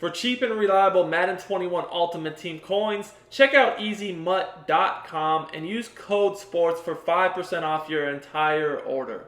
For cheap and reliable Madden 21 Ultimate Team coins, check out EasyMut.com and use code SPORTS for 5% off your entire order.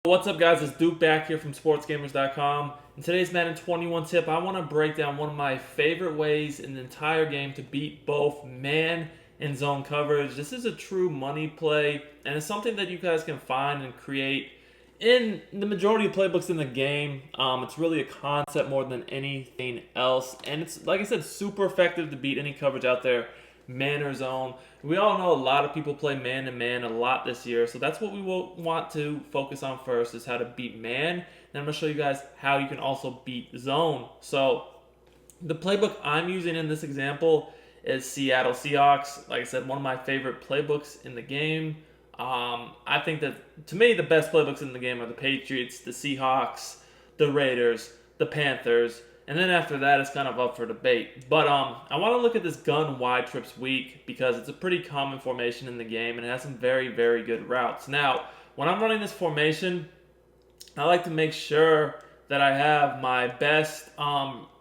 What's up, guys? It's Duke back here from SportsGamers.com. In today's Madden 21 tip, I want to break down one of my favorite ways in the entire game to beat both man and zone coverage. This is a true money play, and it's something that you guys can find and create in the majority of playbooks in the game. It's really a concept more than anything else, and it's, like I said, super effective to beat any coverage out there, man or zone. We all know a lot of people play man-to-man a lot this year, so that's what we will want to focus on first, is how to beat man. And I'm going to show you guys how you can also beat zone. So the playbook I'm using in this example is Seattle Seahawks. Like I said, one of my favorite playbooks in the game. I think that, to me, the best playbooks in the game are the Patriots, the Seahawks, the Raiders, the Panthers, and then after that, it's kind of up for debate. But I want to look at this gun wide trips weak because it's a pretty common formation in the game, and it has some very, very good routes. Now, when I'm running this formation, I like to make sure that I have my best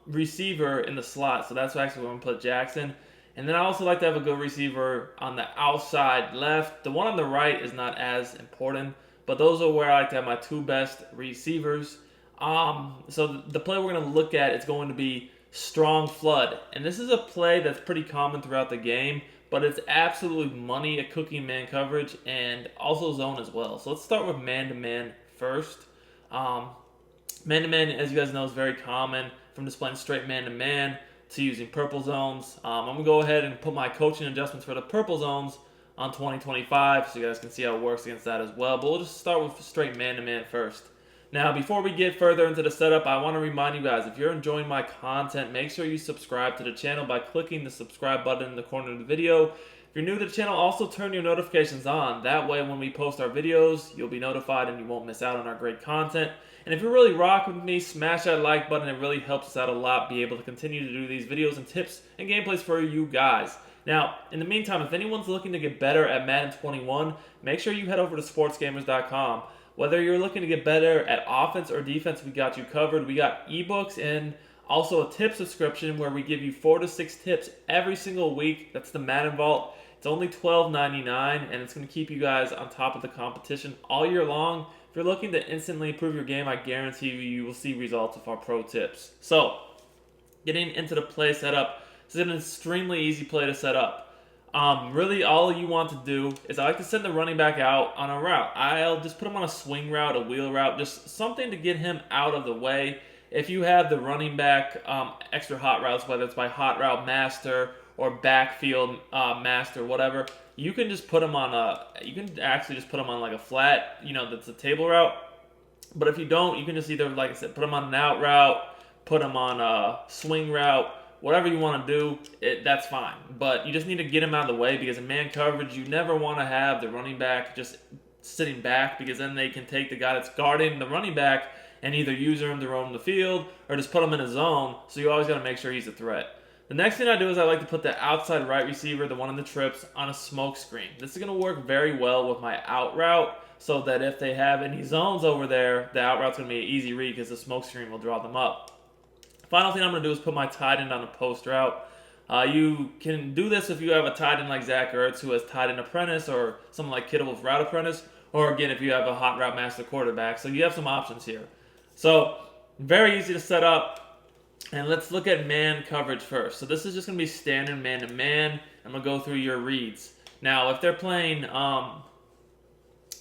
receiver in the slot. So that's actually where I'm going to put Jackson. And then I also like to have a good receiver on the outside left. The one on the right is not as important, but those are where I like to have my two best receivers. So the play we're going to look at is going to be strong flood. And this is a play that's pretty common throughout the game, but it's absolutely money at cooking man coverage and also zone as well. So let's start with man-to-man first. Man-to-man, as you guys know, is very common, from displaying straight man-to-man to using purple zones. I'm going to go ahead and put my coaching adjustments for the purple zones on 2025 so you guys can see how it works against that as well. But we'll just start with straight man-to-man first. Now, before we get further into the setup, I want to remind you guys, if you're enjoying my content, make sure you subscribe to the channel by clicking the subscribe button in the corner of the video. If you're new to the channel, also turn your notifications on. That way, when we post our videos, you'll be notified and you won't miss out on our great content. And if you're really rocking with me, smash that like button. It really helps us out a lot, be able to continue to do these videos and tips and gameplays for you guys. Now, in the meantime, if anyone's looking to get better at Madden 21, make sure you head over to SportsGamers.com. Whether you're looking to get better at offense or defense, we got you covered. We got ebooks and also a tip subscription where we give you 4 to 6 tips every single week. That's the Madden Vault. It's only $12.99, and it's going to keep you guys on top of the competition all year long. If you're looking to instantly improve your game, I guarantee you will see results with our pro tips. So, getting into the play setup, this is an extremely easy play to set up. Really, all you want to do is, I like to send the running back out on a route. I'll just put him on a swing route, a wheel route, just something to get him out of the way. If you have the running back extra hot routes, whether it's by hot route master or backfield master, whatever, you can just put him on like a flat, that's a table route. But if you don't, you can just either, like I said, put him on an out route, put him on a swing route. Whatever you want to do, that's fine. But you just need to get him out of the way, because in man coverage, you never want to have the running back just sitting back, because then they can take the guy that's guarding the running back and either use him to roam the field or just put him in a zone. So you always got to make sure he's a threat. The next thing I do is I like to put the outside right receiver, the one in the trips, on a smoke screen. This is going to work very well with my out route, so that if they have any zones over there, the out route's going to be an easy read because the smoke screen will draw them up. Final thing I'm going to do is put my tight end on a post route. You can do this if you have a tight end like Zach Ertz, who has tight end apprentice, or someone like Kittle with route apprentice, or again, if you have a hot route master quarterback. So you have some options here. So very easy to set up. And let's look at man coverage first. So this is just going to be standard man-to-man. I'm going to go through your reads. Now, if they're playing,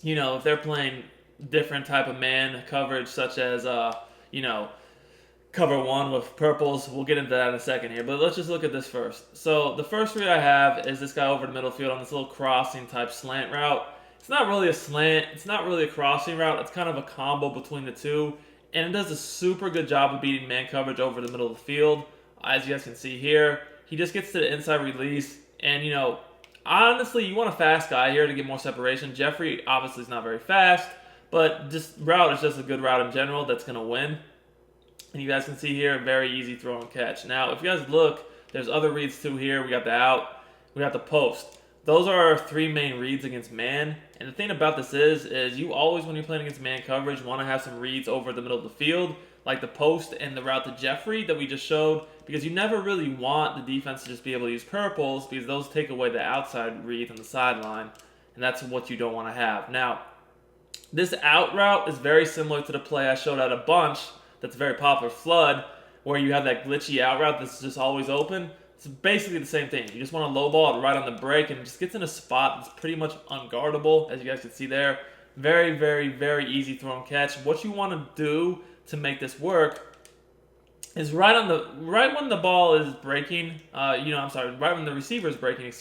if they're playing different type of man coverage, such as, cover one with purples. We'll get into that in a second here, but let's just look at this first. So the first read I have is this guy over the middle field on this little crossing type slant route. It's not really a slant. It's not really a crossing route. It's kind of a combo between the two, and it does a super good job of beating man coverage over the middle of the field. As you guys can see here, he just gets to the inside release, and honestly, you want a fast guy here to get more separation. Jeffrey obviously is not very fast, but this route is just a good route in general that's going to win. And you guys can see here, very easy throw and catch. Now, if you guys look, there's other reads too here. We got the out, we got the post. Those are our three main reads against man. And the thing about this is you always, when you're playing against man coverage, want to have some reads over the middle of the field, like the post and the route to Jeffrey that we just showed, because you never really want the defense to just be able to use purples, because those take away the outside read on the sideline, and that's what you don't want to have. Now, this out route is very similar to the play I showed out a bunch that's very popular, flood, where you have that glitchy out route that's just always open. It's basically the same thing. You just want to lowball it right on the break, and it just gets in a spot that's pretty much unguardable, as you guys can see there. Very, very, very easy throw and catch. What you want to do to make this work is right when the ball is breaking, right when the receiver is breaking,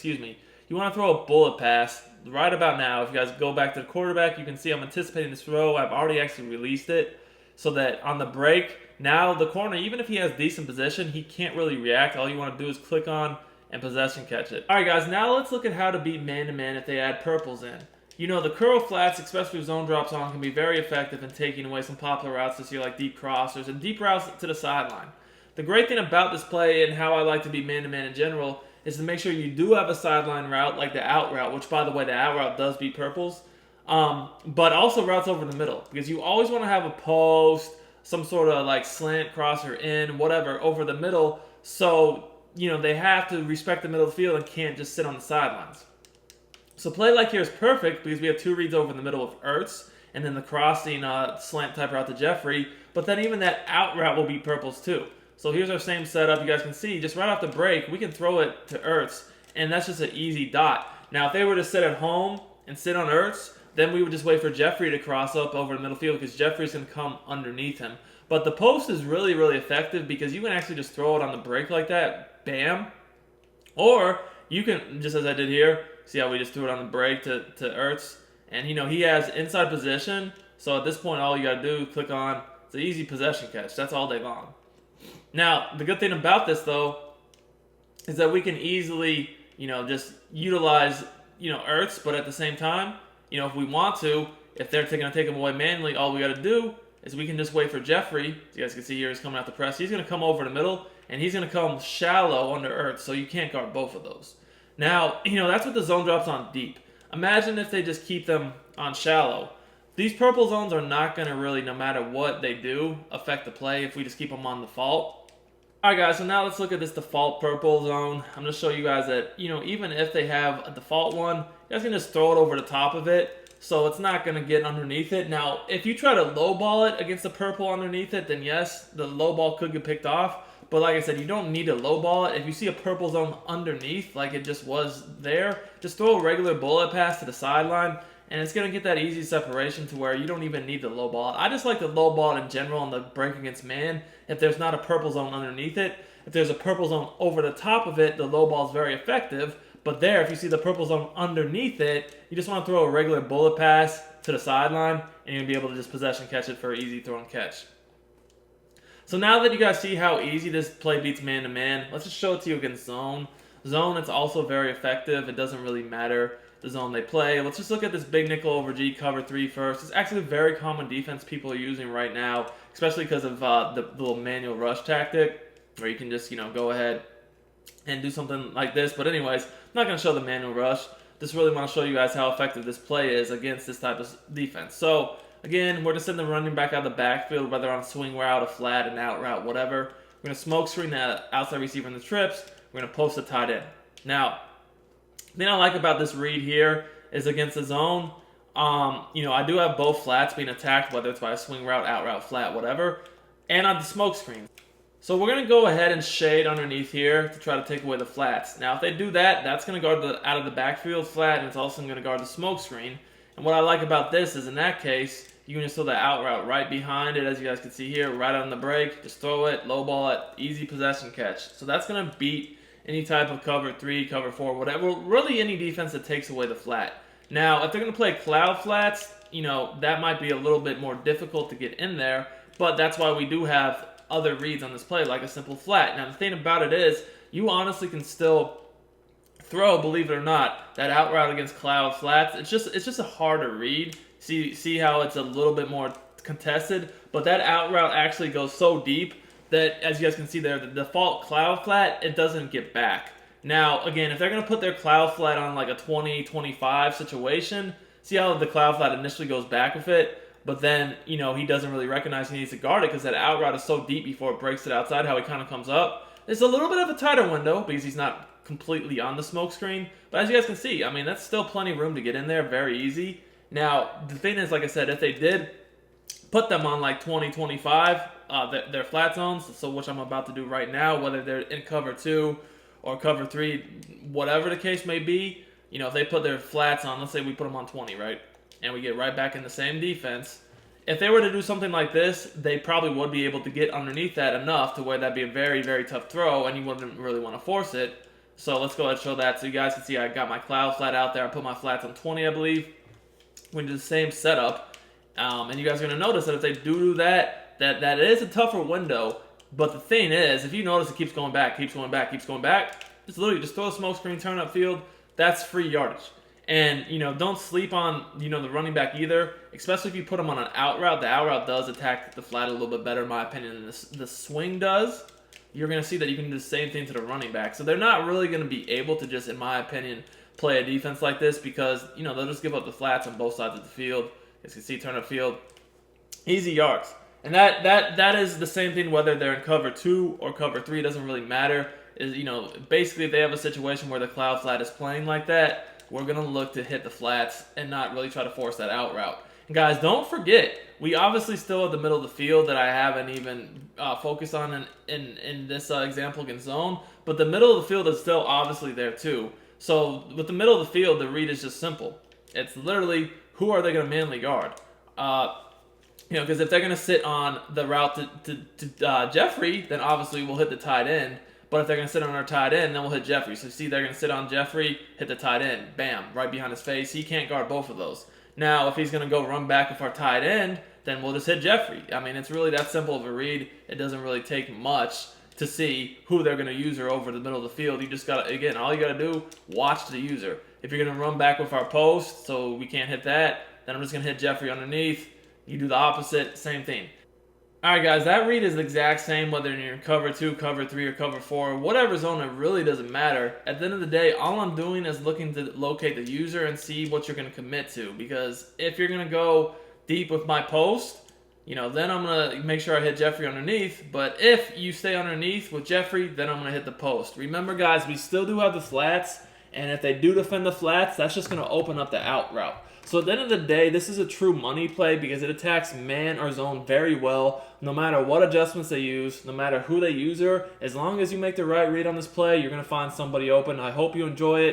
you want to throw a bullet pass right about now. If you guys go back to the quarterback, you can see I'm anticipating this throw. I've already actually released it so that on the break, now the corner, even if he has decent position, he can't really react. All you want to do is click on and possession catch it. All right, guys, now let's look at how to beat man-to-man if they add purples in. You know, the curl flats, especially with zone drops on, can be very effective in taking away some popular routes this year like deep crossers and deep routes to the sideline. The great thing about this play and how I like to beat man-to-man in general is to make sure you do have a sideline route like the out route, which, by the way, the out route does beat purples, but also routes over the middle, because you always want to have a post, some sort of like slant crosser in, whatever, over the middle, so, they have to respect the middle of the field and can't just sit on the sidelines. So play like here is perfect because we have two reads over the middle of Ertz, and then the crossing slant type route to Jeffrey, but then even that out route will beat purples too. So here's our same setup. You guys can see, just right off the break, we can throw it to Ertz, and that's just an easy dot. Now, if they were to sit at home and sit on Ertz, then we would just wait for Jeffrey to cross up over the middle field because Jeffrey's going to come underneath him. But the post is really, really effective because you can actually just throw it on the break like that, bam. Or you can, just as I did here, see how we just threw it on the break to Ertz. And, he has inside position, so at this point, all you got to do is click on, it's an easy possession catch. That's all day long. Now, the good thing about this, though, is that we can easily, just utilize, Ertz, but at the same time, if we want to, if they're going to take him away manually, all we got to do is we can just wait for Jeffrey. As you guys can see here, he's coming out the press. He's going to come over the middle, and he's going to come shallow under Ertz, so you can't guard both of those. Now, that's what the zone drops on deep. Imagine if they just keep them on shallow. These purple zones are not going to really, no matter what they do, affect the play if we just keep them on default. Alright guys, so now let's look at this default purple zone. I'm going to show you guys that, even if they have a default one, you guys can just throw it over the top of it, so it's not going to get underneath it. Now, if you try to lowball it against the purple underneath it, then yes, the lowball could get picked off. But like I said, you don't need to lowball it. If you see a purple zone underneath, like it just was there, just throw a regular bullet pass to the sideline, and it's going to get that easy separation to where you don't even need to lowball it. I just like to lowball it in general on the break against man if there's not a purple zone underneath it. If there's a purple zone over the top of it, the lowball is very effective. But there, if you see the purple zone underneath it, you just want to throw a regular bullet pass to the sideline, and you'll be able to just possession catch it for an easy throw and catch. So now that you guys see how easy this play beats man-to-man, let's just show it to you against zone. Zone, it's also very effective. It doesn't really matter the zone they play. Let's just look at this big nickel over G cover 3 first. It's actually a very common defense people are using right now, especially because of the little manual rush tactic, where you can just, go ahead and do something like this. But anyways, I'm not going to show the manual rush. Just really want to show you guys how effective this play is against this type of defense. So, again, we're just sending the running back out of the backfield, whether on a swing route, a flat, an out route, whatever. We're going to smoke screen the outside receiver in the trips. We're going to post a tight end. Now, the thing I like about this read here is against the zone. I do have both flats being attacked, whether it's by a swing route, out route, flat, whatever, and on the smoke screen. So we're going to go ahead and shade underneath here to try to take away the flats. Now, if they do that, that's going to guard the out of the backfield flat, and it's also going to guard the smoke screen. And what I like about this is, in that case, you can just throw the out route right behind it, as you guys can see here, right on the break. Just throw it, low ball it, easy possession catch. So that's going to beat any type of cover 3, cover 4, whatever, really any defense that takes away the flat. Now, if they're going to play cloud flats, that might be a little bit more difficult to get in there, but that's why we do have other reads on this play, like a simple flat. Now, the thing about it is, you honestly can still throw, believe it or not, that out route against cloud flats. It's just a harder read. See how it's a little bit more contested, but that out route actually goes so deep that, as you guys can see there, the default cloud flat, it doesn't get back. Now, again, if they're going to put their cloud flat on like a 20-25 situation, see how the cloud flat initially goes back with it, but then, he doesn't really recognize he needs to guard it because that out route is so deep before it breaks it outside, how he kind of comes up. It's a little bit of a tighter window because he's not completely on the smoke screen, but as you guys can see, I mean, that's still plenty of room to get in there, very easy. Now, the thing is, like I said, if they did put them on like 20-25, their flat zones, so which I'm about to do right now, whether they're in cover 2 or cover 3, whatever the case may be, if they put their flats on, let's say we put them on 20, right? And we get right back in the same defense. If they were to do something like this, they probably would be able to get underneath that enough to where that'd be a very, very tough throw, and you wouldn't really want to force it. So let's go ahead and show that. So you guys can see I got my cloud flat out there. I put my flats on 20, I believe. We do the same setup. And you guys are going to notice that if they do that, that is a tougher window. But the thing is, if you notice it keeps going back, just literally just throw a smoke screen, turn up field. That's free yardage. And, don't sleep on, the running back either, especially if you put them on an out route. The out route does attack the flat a little bit better, in my opinion, than the swing does. You're going to see that you can do the same thing to the running back. So they're not really going to be able to just, in my opinion, play a defense like this because, they'll just give up the flats on both sides of the field. As you can see, turn up field, easy yards. And that is the same thing whether they're in cover 2 or cover 3. It doesn't really matter. Basically if they have a situation where the cloud flat is playing like that, we're going to look to hit the flats and not really try to force that out route. And guys, don't forget, we obviously still have the middle of the field that I haven't even focused on in this example against zone, but the middle of the field is still obviously there too. So with the middle of the field, the read is just simple. It's literally, who are they going to manly guard? Because if they're going to sit on the route to Jeffrey, then obviously we'll hit the tight end. But if they're going to sit on our tight end, then we'll hit Jeffrey. So see, they're going to sit on Jeffrey, hit the tight end. Bam, right behind his face. He can't guard both of those. Now, if he's going to go run back with our tight end, then we'll just hit Jeffrey. I mean, it's really that simple of a read. It doesn't really take much to see who they're going to use over the middle of the field. You just got to, again, all you got to do, watch the user. If you're going to run back with our post, so we can't hit that, then I'm just going to hit Jeffrey underneath. You do the opposite, same thing. Alright guys, that read is the exact same whether you're in cover 2, cover 3, or cover 4, whatever zone, it really doesn't matter. At the end of the day, all I'm doing is looking to locate the user and see what you're going to commit to. Because if you're going to go deep with my post, then I'm going to make sure I hit Jeffrey underneath. But if you stay underneath with Jeffrey, then I'm going to hit the post. Remember guys, we still do have the flats, and if they do defend the flats, that's just going to open up the out route. So at the end of the day, this is a true money play because it attacks man or zone very well, no matter what adjustments they use, no matter who they use her. As long as you make the right read on this play, you're going to find somebody open. I hope you enjoy it.